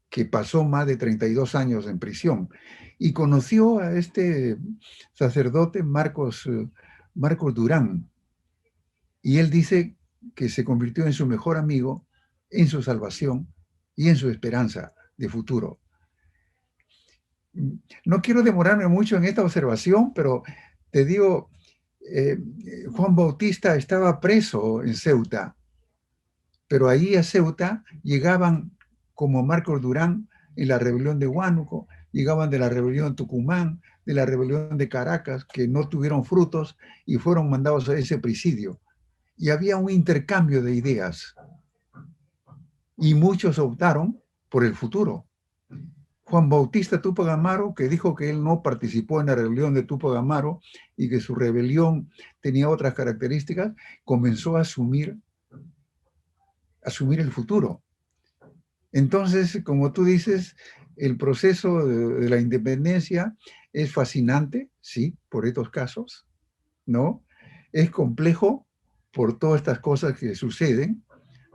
que pasó más de 32 años en prisión. Y conoció a este sacerdote Marcos Durán. Y él dice que se convirtió en su mejor amigo, en su salvación y en su esperanza de futuro. No quiero demorarme mucho en esta observación, pero te digo, Juan Bautista estaba preso en Ceuta, pero ahí a Ceuta llegaban como Marcos Durán en la rebelión de Huánuco, llegaban de la rebelión de Tucumán, de la rebelión de Caracas, que no tuvieron frutos y fueron mandados a ese presidio. Y había un intercambio de ideas y muchos optaron por el futuro. Juan Bautista Túpac Amaro, que dijo que él no participó en la rebelión de Túpac Amaro y que su rebelión tenía otras características, comenzó a asumir el futuro. Entonces, como tú dices, el proceso de la independencia es fascinante, sí, por estos casos, ¿no? Es complejo por todas estas cosas que suceden,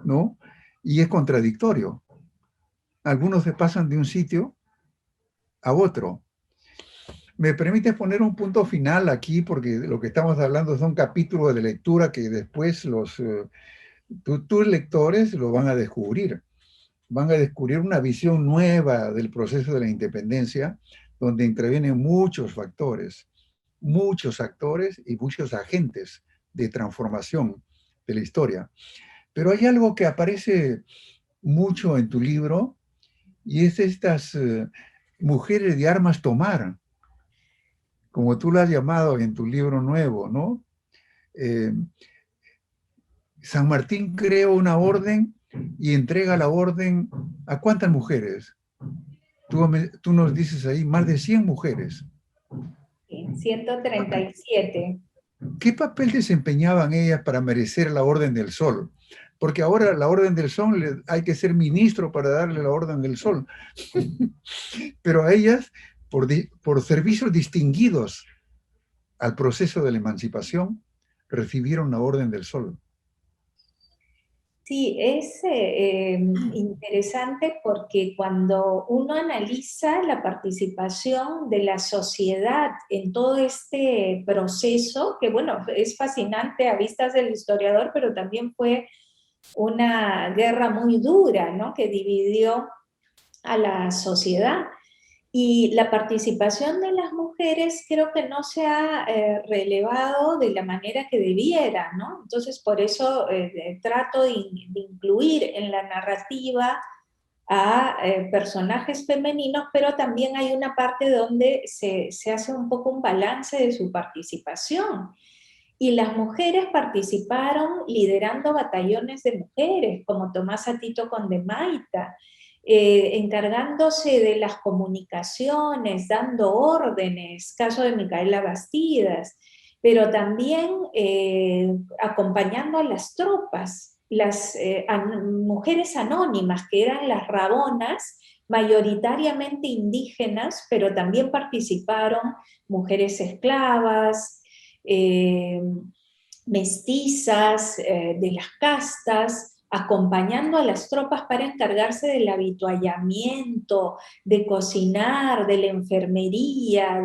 ¿no? Y es contradictorio. Algunos se pasan de un sitio a otro. ¿Me permites poner un punto final aquí? Porque lo que estamos hablando son capítulos de lectura que después tus lectores lo van a descubrir. Van a descubrir una visión nueva del proceso de la independencia, donde intervienen muchos factores, muchos actores y muchos agentes de transformación de la historia. Pero hay algo que aparece mucho en tu libro y es estas mujeres de armas tomar, como tú lo has llamado en tu libro nuevo, ¿no? Eh, San Martín creó una orden y entrega la orden a ¿cuántas mujeres? Tú nos dices ahí, más de 100 mujeres. 137. ¿Qué papel desempeñaban ellas para merecer la Orden del Sol? Porque ahora la Orden del Sol hay que ser ministro para darle la Orden del Sol. Pero a ellas, por servicios distinguidos al proceso de la emancipación, recibieron la Orden del Sol. Sí, es interesante porque cuando uno analiza la participación de la sociedad en todo este proceso, que bueno, es fascinante a vistas del historiador, pero también fue una guerra muy dura, ¿no? Que dividió a la sociedad. Y la participación de las mujeres creo que no se ha relevado de la manera que debiera, ¿no? Entonces, por eso trato de incluir en la narrativa a personajes femeninos, pero también hay una parte donde se hace un poco un balance de su participación. Y las mujeres participaron liderando batallones de mujeres, como Tomasa Tito Condemaita, encargándose de las comunicaciones, dando órdenes, caso de Micaela Bastidas, pero también acompañando a las tropas, las mujeres anónimas, que eran las rabonas, mayoritariamente indígenas, pero también participaron mujeres esclavas, eh, mestizas, de las castas, acompañando a las tropas para encargarse del habituallamiento, de cocinar, de la enfermería,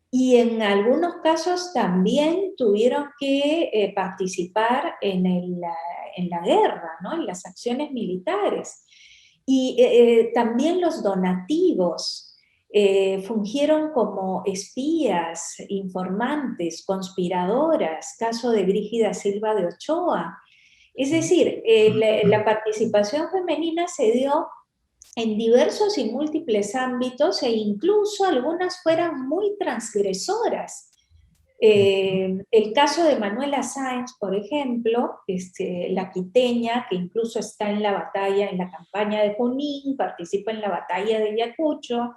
y en algunos casos también tuvieron que participar en la guerra, ¿no? En las acciones militares. Y también los donativos fungieron como espías, informantes, conspiradoras, caso de Brígida Silva de Ochoa. Es decir, la participación femenina se dio en diversos y múltiples ámbitos e incluso algunas fueron muy transgresoras. El caso de Manuela Sáenz, por ejemplo, la quiteña, que incluso está en la batalla, en la campaña de Junín, participa en la batalla de Ayacucho,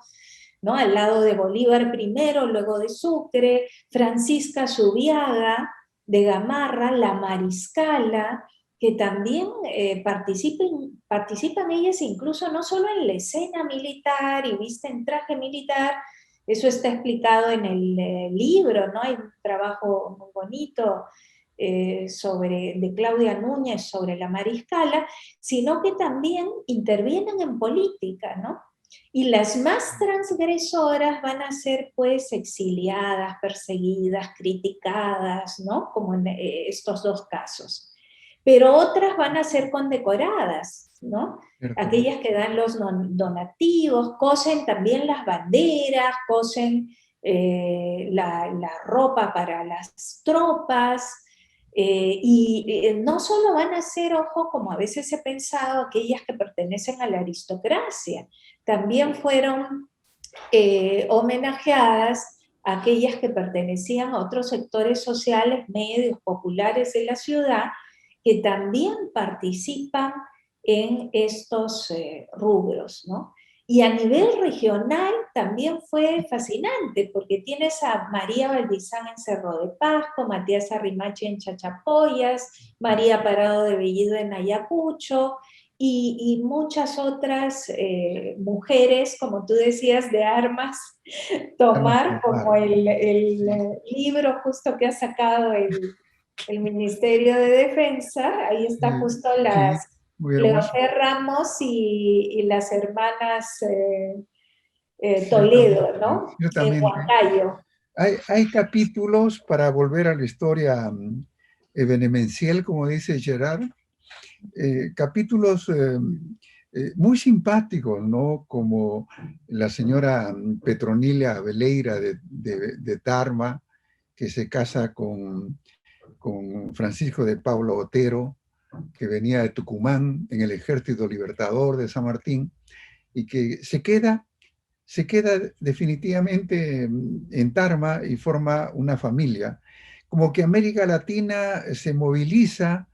¿no? Al lado de Bolívar primero, luego de Sucre, Francisca Zubiaga de Gamarra, la mariscala, que también participan ellas incluso no solo en la escena militar y visten traje militar, eso está explicado en el libro, ¿no? Hay un trabajo muy bonito de Claudia Núñez sobre la mariscala, sino que también intervienen en política, ¿no? Y las más transgresoras van a ser pues exiliadas, perseguidas, criticadas, ¿no? Como en estos dos casos. Pero otras van a ser condecoradas, ¿no? ¿Cierto? Aquellas que dan los donativos, cosen también las banderas, cosen la ropa para las tropas, y no solo van a ser, ojo, como a veces he pensado, aquellas que pertenecen a la aristocracia, también fueron homenajeadas a aquellas que pertenecían a otros sectores sociales, medios, populares de la ciudad, que también participan en estos rubros, ¿no? Y a nivel regional también fue fascinante, porque tienes a María Valdizán en Cerro de Pasco, Matías Arrimachi en Chachapoyas, María Parado de Bellido en Ayacucho, y muchas otras mujeres, como tú decías, de armas tomar, como el libro justo que ha sacado el Ministerio de Defensa, ahí está justo Sí, las muy hermoso. Leofer Ramos y las hermanas Ciertamente, Toledo, ¿no? En ciertamente. Huancayo. Hay capítulos para volver a la historia benemencial, como dice Gerard, capítulos muy simpáticos, ¿no? Como la señora Petronilia Veleira de Tarma, que se casa con Francisco de Paula Otero, que venía de Tucumán en el Ejército Libertador de San Martín, y que se queda definitivamente en Tarma y forma una familia. Como que América Latina se moviliza,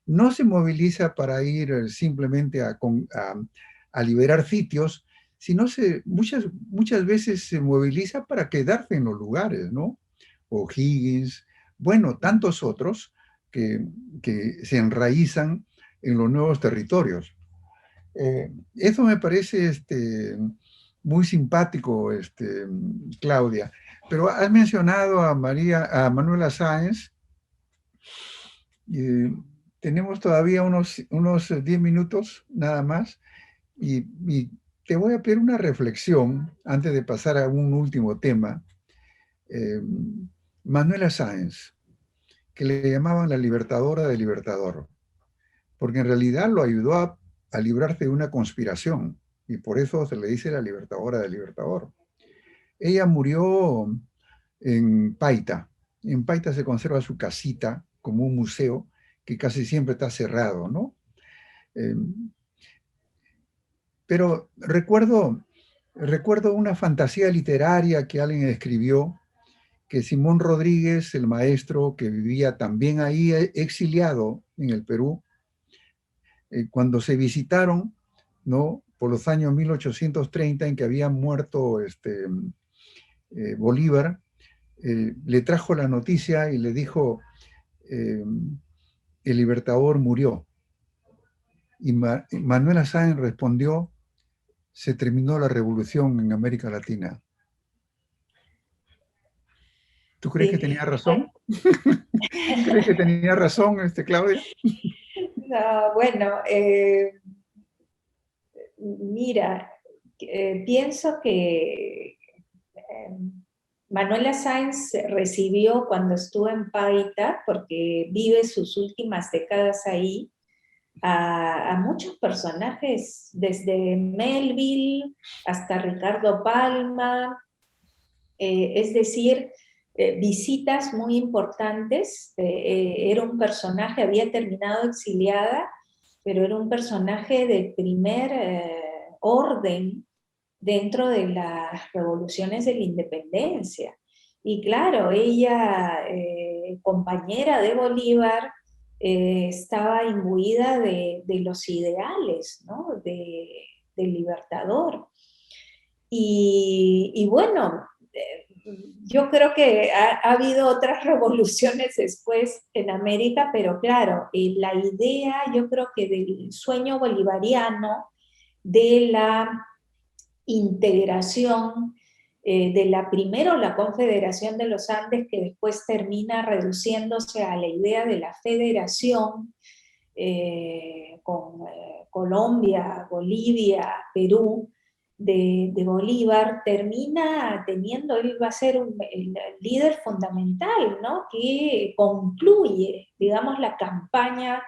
no se moviliza para ir simplemente a liberar sitios, sino muchas veces se moviliza para quedarse en los lugares, ¿no? O'Higgins, bueno, tantos otros que se enraizan en los nuevos territorios. Eso me parece muy simpático, Claudia. Pero has mencionado a Manuela Sáenz, y tenemos todavía unos 10 minutos nada más, y te voy a pedir una reflexión antes de pasar a un último tema. Eh, Manuela Sáenz, que le llamaban la libertadora del Libertador, porque en realidad lo ayudó a librarse de una conspiración, y por eso se le dice la libertadora del Libertador. Ella murió en Paita. En Paita se conserva su casita como un museo que casi siempre está cerrado, ¿no? Eh, pero recuerdo una fantasía literaria que alguien escribió, que Simón Rodríguez, el maestro que vivía también ahí exiliado en el Perú, cuando se visitaron, ¿no? Por los años 1830, en que había muerto Bolívar, le trajo la noticia y le dijo, eh, el Libertador murió. Y Manuela Sáenz respondió, se terminó la revolución en América Latina. ¿Tú crees que tenía Sí. razón? ¿Crees que tenía razón, Claudia? No, bueno, mira, pienso que Manuela Sáenz recibió cuando estuvo en Paita, porque vive sus últimas décadas ahí, a muchos personajes, desde Melville hasta Ricardo Palma, es decir, visitas muy importantes. Era un personaje, había terminado exiliada, pero era un personaje de primer orden dentro de las revoluciones de la independencia. Y claro, ella, compañera de Bolívar, estaba imbuida de los ideales, ¿no? Del libertador. Y bueno, yo creo que ha habido otras revoluciones después en América, pero claro, la idea, yo creo que del sueño bolivariano, de la integración de primero la Confederación de los Andes, que después termina reduciéndose a la idea de la federación con Colombia, Bolivia, Perú, de Bolívar, termina teniendo, él va a ser el líder fundamental, ¿no? Que concluye, digamos, la campaña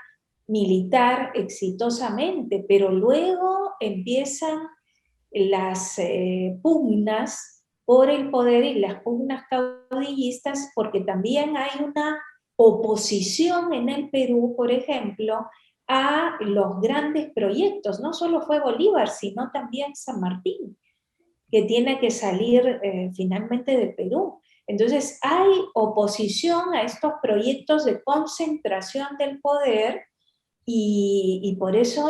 militar exitosamente, pero luego empiezan las pugnas por el poder y las pugnas caudillistas, porque también hay una oposición en el Perú, por ejemplo, a los grandes proyectos. No solo fue Bolívar, sino también San Martín, que tiene que salir finalmente del Perú. Entonces hay oposición a estos proyectos de concentración del poder y por eso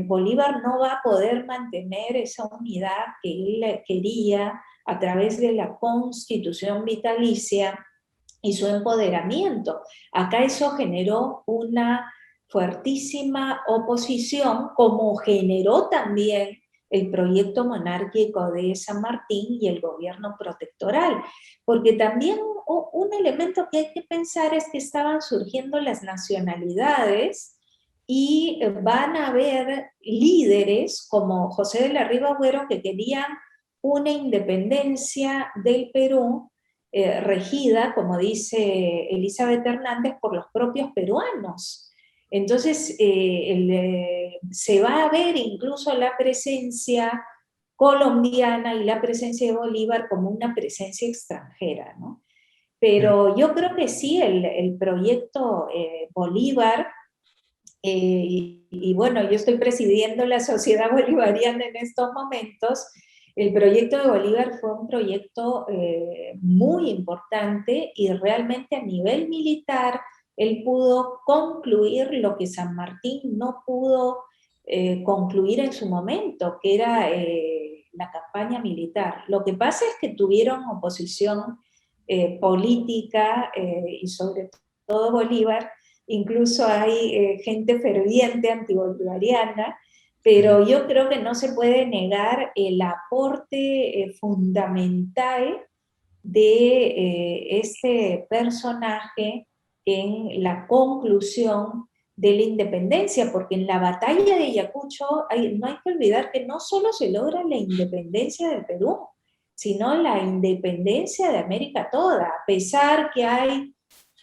Bolívar no va a poder mantener esa unidad que él quería a través de la constitución vitalicia y su empoderamiento. Acá eso generó una fuertísima oposición, como generó también el proyecto monárquico de San Martín y el gobierno protectoral, porque también un elemento que hay que pensar es que estaban surgiendo las nacionalidades y van a haber líderes como José de la Riva Agüero que querían una independencia del Perú regida, como dice Elizabeth Hernández, por los propios peruanos. Entonces, se va a ver incluso la presencia colombiana y la presencia de Bolívar como una presencia extranjera, ¿no? Pero yo creo que sí, el proyecto Bolívar, y bueno, yo estoy presidiendo la Sociedad Bolivariana en estos momentos. El proyecto de Bolívar fue un proyecto muy importante y realmente a nivel militar él pudo concluir lo que San Martín no pudo concluir en su momento, que era la campaña militar. Lo que pasa es que tuvieron oposición política y sobre todo Bolívar. Incluso hay gente ferviente antibolivariana pero yo creo que no se puede negar el aporte fundamental de este personaje en la conclusión de la independencia, porque en la batalla de Ayacucho no hay que olvidar que no solo se logra la independencia del Perú, sino la independencia de América toda, a pesar que hay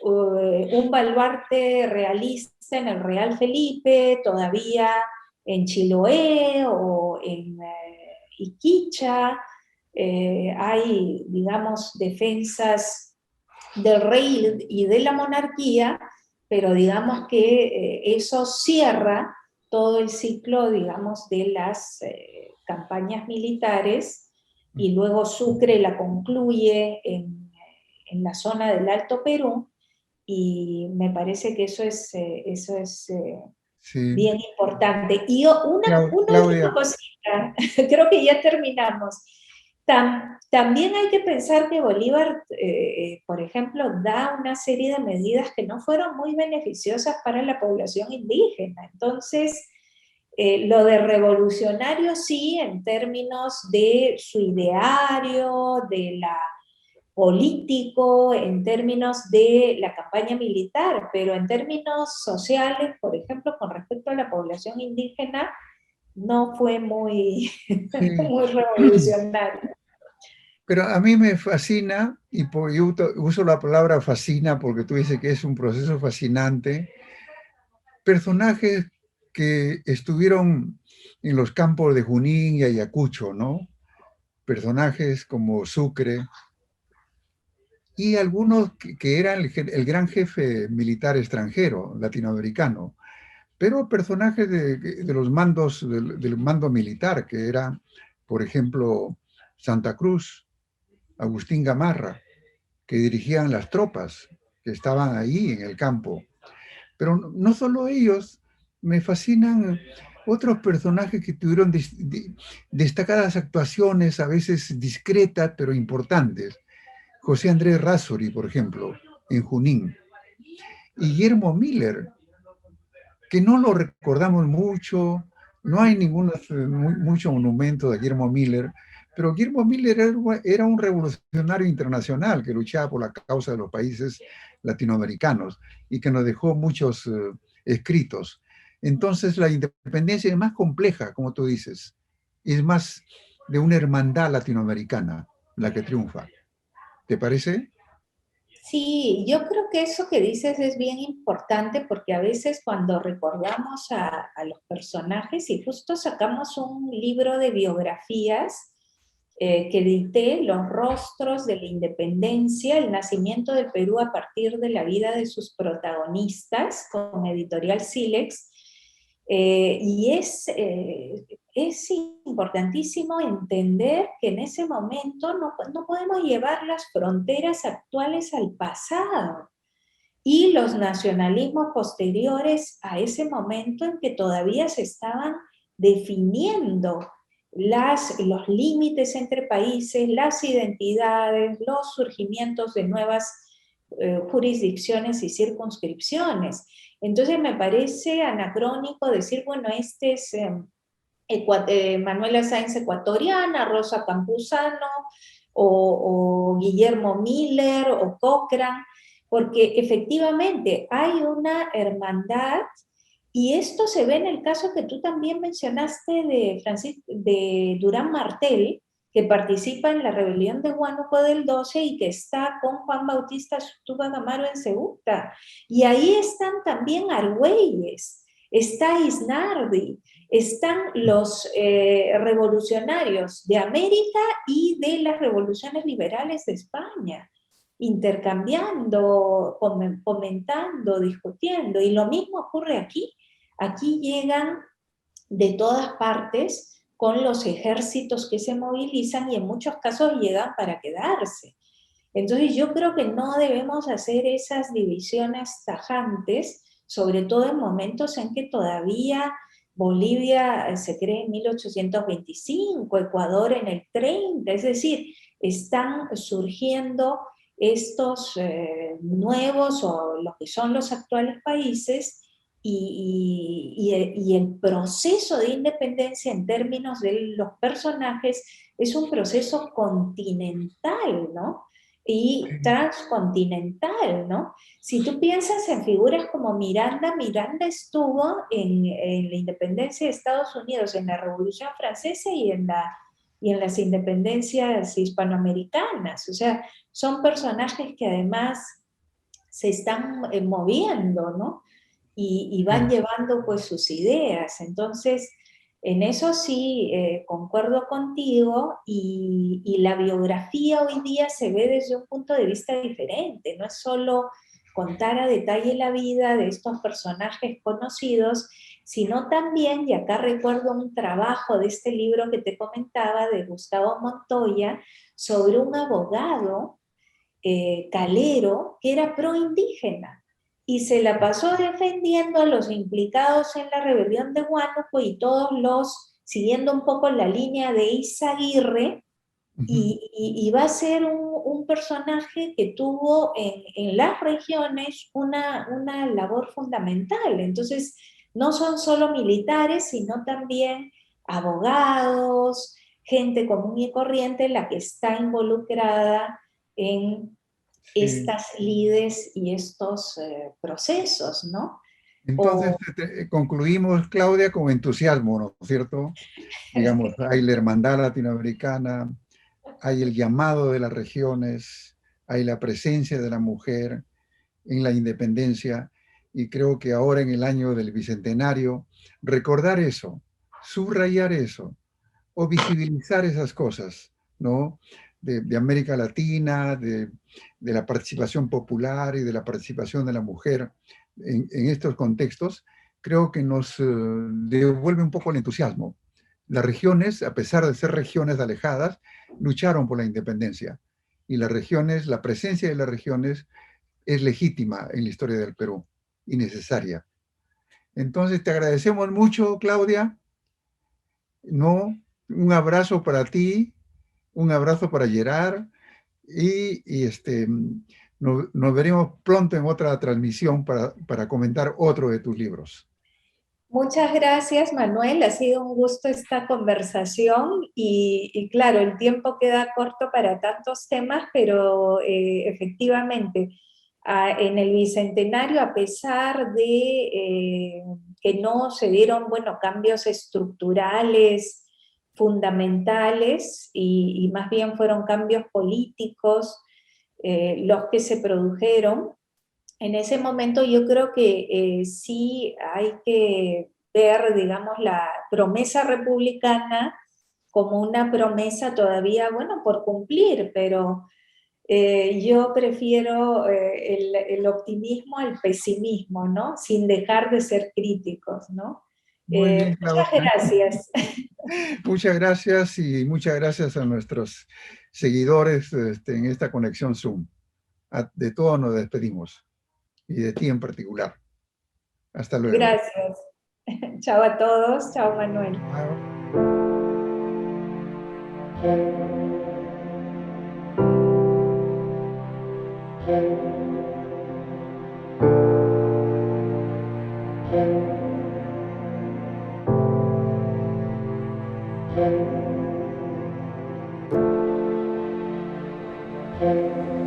un baluarte realista en el Real Felipe, todavía en Chiloé o en Iquicha, hay, digamos, defensas del rey y de la monarquía, pero digamos que eso cierra todo el ciclo, digamos, de las campañas militares, y luego Sucre la concluye en la zona del Alto Perú, y me parece que eso es Sí. bien importante. Y una última Claudia, cosita, creo que ya terminamos. También hay que pensar que Bolívar, por ejemplo, da una serie de medidas que no fueron muy beneficiosas para la población indígena. Entonces, lo de revolucionario sí, en términos de su ideario, de la político, en términos de la campaña militar, pero en términos sociales, por ejemplo, con respecto a la población indígena, no fue muy, sí. muy revolucionario. Pero a mí me fascina, y yo uso la palabra fascina porque tú dices que es un proceso fascinante, personajes que estuvieron en los campos de Junín y Ayacucho, ¿no? Personajes como Sucre y algunos que eran el gran jefe militar extranjero, latinoamericano, pero personajes de los mandos, del mando militar, que era, por ejemplo, Santa Cruz, Agustín Gamarra, que dirigían las tropas que estaban ahí en el campo. Pero no solo ellos, me fascinan otros personajes que tuvieron destacadas actuaciones, a veces discretas, pero importantes. José Andrés Rázori, por ejemplo, en Junín. Y Guillermo Miller, que no lo recordamos mucho, no hay mucho monumento de Guillermo Miller, pero Guillermo Miller era un revolucionario internacional que luchaba por la causa de los países latinoamericanos y que nos dejó muchos escritos. Entonces la independencia es más compleja, como tú dices, es más de una hermandad latinoamericana la que triunfa. ¿Te parece? Sí, yo creo que eso que dices es bien importante, porque a veces cuando recordamos a los personajes, y justo sacamos un libro de biografías que edité, Los rostros de la independencia, el nacimiento del Perú a partir de la vida de sus protagonistas, con editorial Silex, y es importantísimo entender que en ese momento no podemos llevar las fronteras actuales al pasado y los nacionalismos posteriores a ese momento en que todavía se estaban definiendo los límites entre países, las identidades, los surgimientos de nuevas jurisdicciones y circunscripciones. Entonces me parece anacrónico decir, bueno, este es Manuela Sáenz ecuatoriana, Rosa Campuzano, o Guillermo Miller, o Cochrane, porque efectivamente hay una hermandad, y esto se ve en el caso que tú también mencionaste de Durán Martel, que participa en la rebelión de Huánuco del 12 y que está con Juan Bautista Tupac Amaru en Ceuta. Y ahí están también Argüelles, está Isnardi, están los revolucionarios de América y de las revoluciones liberales de España, intercambiando, comentando, discutiendo, y lo mismo ocurre aquí. Aquí llegan de todas partes con los ejércitos que se movilizan y en muchos casos llegan para quedarse. Entonces yo creo que no debemos hacer esas divisiones tajantes, sobre todo en momentos en que todavía Bolivia se cree en 1825, Ecuador en el 30, es decir, están surgiendo estos nuevos o lo que son los actuales países, y el proceso de independencia en términos de los personajes es un proceso continental, ¿no? Y transcontinental, ¿no? Si tú piensas en figuras como Miranda, Miranda estuvo en la independencia de Estados Unidos, en la Revolución Francesa y en las independencias hispanoamericanas. O sea, son personajes que además se están moviendo, ¿no? Y van Sí. llevando pues sus ideas. Entonces, en eso sí concuerdo contigo y la biografía hoy día se ve desde un punto de vista diferente, no es solo contar a detalle la vida de estos personajes conocidos, sino también, y acá recuerdo un trabajo de este libro que te comentaba, de Gustavo Montoya, sobre un abogado calero que era proindígena y se la pasó defendiendo a los implicados en la rebelión de Huánuco y todos los, siguiendo un poco la línea de Izaguirre, Ujú. y va a ser un personaje que tuvo en las regiones una labor fundamental. Entonces, no son solo militares, sino también abogados, gente común y corriente la que está involucrada en Sí. estas lides y estos procesos, ¿no? Entonces, O, concluimos, Claudia, con entusiasmo, ¿no es cierto? Digamos, hay la hermandad latinoamericana, hay el llamado de las regiones, hay la presencia de la mujer en la independencia, y creo que ahora en el año del Bicentenario, recordar eso, subrayar eso, o visibilizar esas cosas, ¿no? De América Latina, de la participación popular y de la participación de la mujer en estos contextos, creo que nos devuelve un poco el entusiasmo. Las regiones, a pesar de ser regiones alejadas, lucharon por la independencia. Y las regiones, la presencia de las regiones es legítima en la historia del Perú y necesaria. Entonces, te agradecemos mucho, Claudia. No, un abrazo para ti, un abrazo para Gerard nos veremos pronto en otra transmisión para comentar otro de tus libros. muchas gracias, Manuel. Ha sido un gusto esta conversación y claro, el tiempo queda corto para tantos temas, pero efectivamente, en el Bicentenario, a pesar de que no se dieron, bueno, cambios estructurales fundamentales y más bien fueron cambios políticos los que se produjeron, en ese momento yo creo que sí hay que ver, digamos, la promesa republicana como una promesa todavía, bueno, por cumplir, pero yo prefiero el optimismo al pesimismo, ¿no? Sin dejar de ser críticos, ¿no? Muy bien, Muchas Claudia. gracias. Muchas gracias y muchas gracias a nuestros seguidores en esta conexión Zoom. De todos nos despedimos y de ti en particular. Hasta luego. Gracias. Chao a todos, chao Manuel. Chao.